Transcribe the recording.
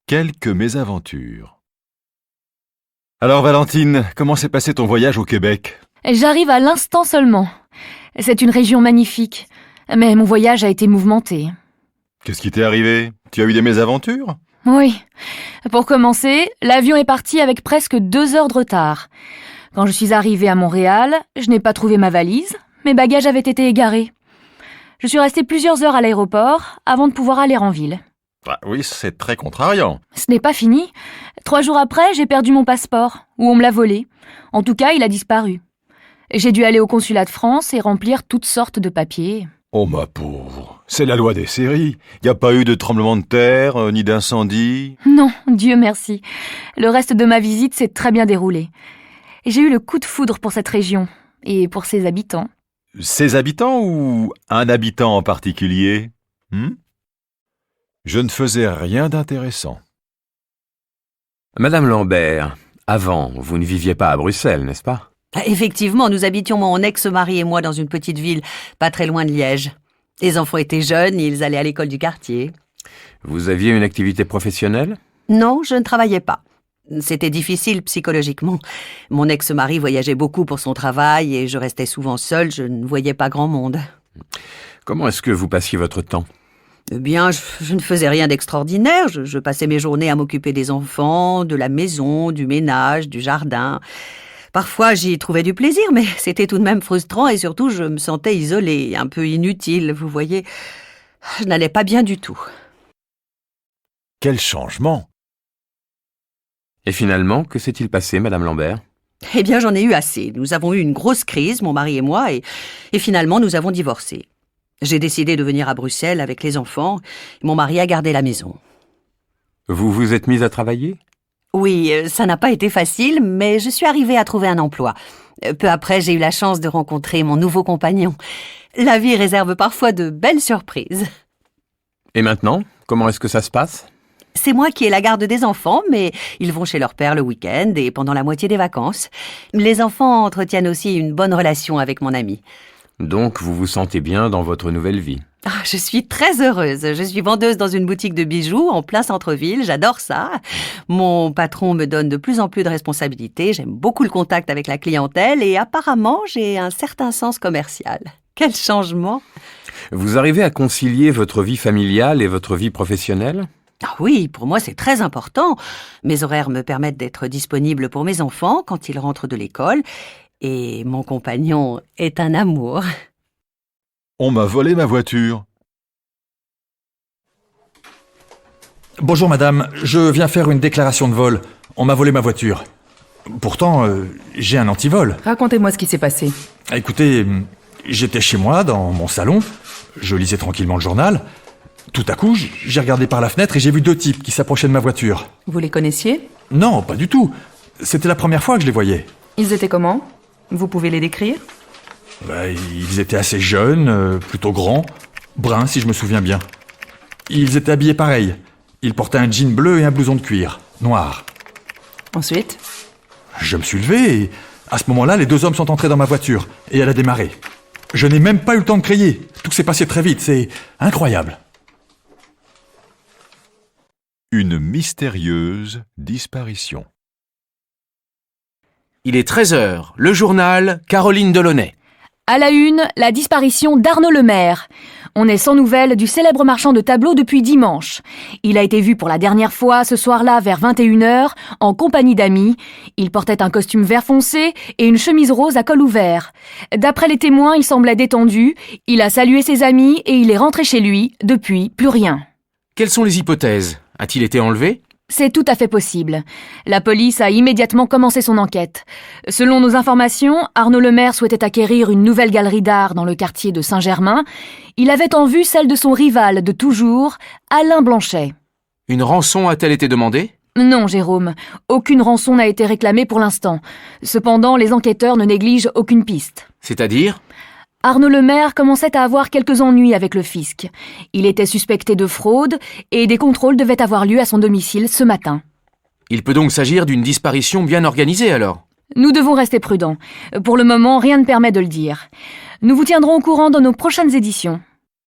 Quelques mésaventures. Alors Valentine, comment s'est passé ton voyage au Québec? J'arrive à l'instant seulement. C'est une région magnifique, mais mon voyage a été mouvementé. Qu'est-ce qui t'est arrivé? Tu as eu des mésaventures? Oui. Pour commencer, l'avion est parti avec presque 2 heures de retard. Quand je suis arrivée à Montréal, je n'ai pas trouvé ma valise. Mes bagages avaient été égarés. Je suis restée plusieurs heures à l'aéroport avant de pouvoir aller en ville. Ah oui, c'est très contrariant. Ce n'est pas fini. 3 jours après, j'ai perdu mon passeport, ou on me l'a volé. En tout cas, il a disparu. J'ai dû aller au consulat de France et remplir toutes sortes de papiers. Oh ma pauvre, c'est la loi des séries. Y a pas eu de tremblement de terre, ni d'incendie? Non, Dieu merci. Le reste de ma visite s'est très bien déroulé. J'ai eu le coup de foudre pour cette région, et pour ses habitants. Ses habitants ou un habitant en particulier? Je ne faisais rien d'intéressant. Madame Lambert, avant, vous ne viviez pas à Bruxelles, n'est-ce pas? Effectivement, nous habitions mon ex-mari et moi dans une petite ville, pas très loin de Liège. Les enfants étaient jeunes et ils allaient à l'école du quartier. Vous aviez une activité professionnelle? Non, je ne travaillais pas. C'était difficile psychologiquement. Mon ex-mari voyageait beaucoup pour son travail et je restais souvent seule, je ne voyais pas grand monde. Comment est-ce que vous passiez votre temps? Eh bien, je ne faisais rien d'extraordinaire. Je passais mes journées à m'occuper des enfants, de la maison, du ménage, du jardin. Parfois, j'y trouvais du plaisir, mais c'était tout de même frustrant et surtout, je me sentais isolée, un peu inutile, vous voyez. Je n'allais pas bien du tout. Quel changement! Et finalement, que s'est-il passé, Madame Lambert? Eh bien, j'en ai eu assez. Nous avons eu une grosse crise, mon mari et moi, et finalement, nous avons divorcé. J'ai décidé de venir à Bruxelles avec les enfants. Mon mari a gardé la maison. Vous vous êtes mise à travailler? Oui, ça n'a pas été facile, mais je suis arrivée à trouver un emploi. Peu après, j'ai eu la chance de rencontrer mon nouveau compagnon. La vie réserve parfois de belles surprises. Et maintenant, comment est-ce que ça se passe? C'est moi qui ai la garde des enfants, mais ils vont chez leur père le week-end et pendant la moitié des vacances. Les enfants entretiennent aussi une bonne relation avec mon ami. Donc, vous vous sentez bien dans votre nouvelle vie? Je suis très heureuse. Je suis vendeuse dans une boutique de bijoux en plein centre-ville. J'adore ça. Mon patron me donne de plus en plus de responsabilités. J'aime beaucoup le contact avec la clientèle et apparemment, j'ai un certain sens commercial. Quel changement! Vous arrivez à concilier votre vie familiale et votre vie professionnelle? Oui, pour moi, c'est très important. Mes horaires me permettent d'être disponible pour mes enfants quand ils rentrent de l'école. Et mon compagnon est un amour. On m'a volé ma voiture. Bonjour madame, je viens faire une déclaration de vol. On m'a volé ma voiture. Pourtant, j'ai un antivol. Racontez-moi ce qui s'est passé. Écoutez, j'étais chez moi, dans mon salon. Je lisais tranquillement le journal. Tout à coup, j'ai regardé par la fenêtre et j'ai vu 2 types qui s'approchaient de ma voiture. Vous les connaissiez? Non, pas du tout. C'était la première fois que je les voyais. Ils étaient comment? Vous pouvez les décrire? Ils étaient assez jeunes, plutôt grands, bruns si je me souviens bien. Ils étaient habillés pareil. Ils portaient un jean bleu et un blouson de cuir, noir. Ensuite? Je me suis levé et, à ce moment-là, les 2 hommes sont entrés dans ma voiture et elle a démarré. Je n'ai même pas eu le temps de crier. Tout s'est passé très vite, c'est incroyable. Une mystérieuse disparition. Il est 13h, le journal, Caroline Delaunay. À la une, la disparition d'Arnaud Lemaire. On est sans nouvelles du célèbre marchand de tableaux depuis dimanche. Il a été vu pour la dernière fois ce soir-là vers 21h, en compagnie d'amis. Il portait un costume vert foncé et une chemise rose à col ouvert. D'après les témoins, il semblait détendu. Il a salué ses amis et il est rentré chez lui. Depuis, plus rien. Quelles sont les hypothèses? A-t-il été enlevé? C'est tout à fait possible. La police a immédiatement commencé son enquête. Selon nos informations, Arnaud Lemaire souhaitait acquérir une nouvelle galerie d'art dans le quartier de Saint-Germain. Il avait en vue celle de son rival de toujours, Alain Blanchet. Une rançon a-t-elle été demandée? Non, Jérôme. Aucune rançon n'a été réclamée pour l'instant. Cependant, les enquêteurs ne négligent aucune piste. C'est-à-dire? Arnaud Lemaire commençait à avoir quelques ennuis avec le fisc. Il était suspecté de fraude et des contrôles devaient avoir lieu à son domicile ce matin. Il peut donc s'agir d'une disparition bien organisée alors? Nous devons rester prudents. Pour le moment, rien ne permet de le dire. Nous vous tiendrons au courant dans nos prochaines éditions.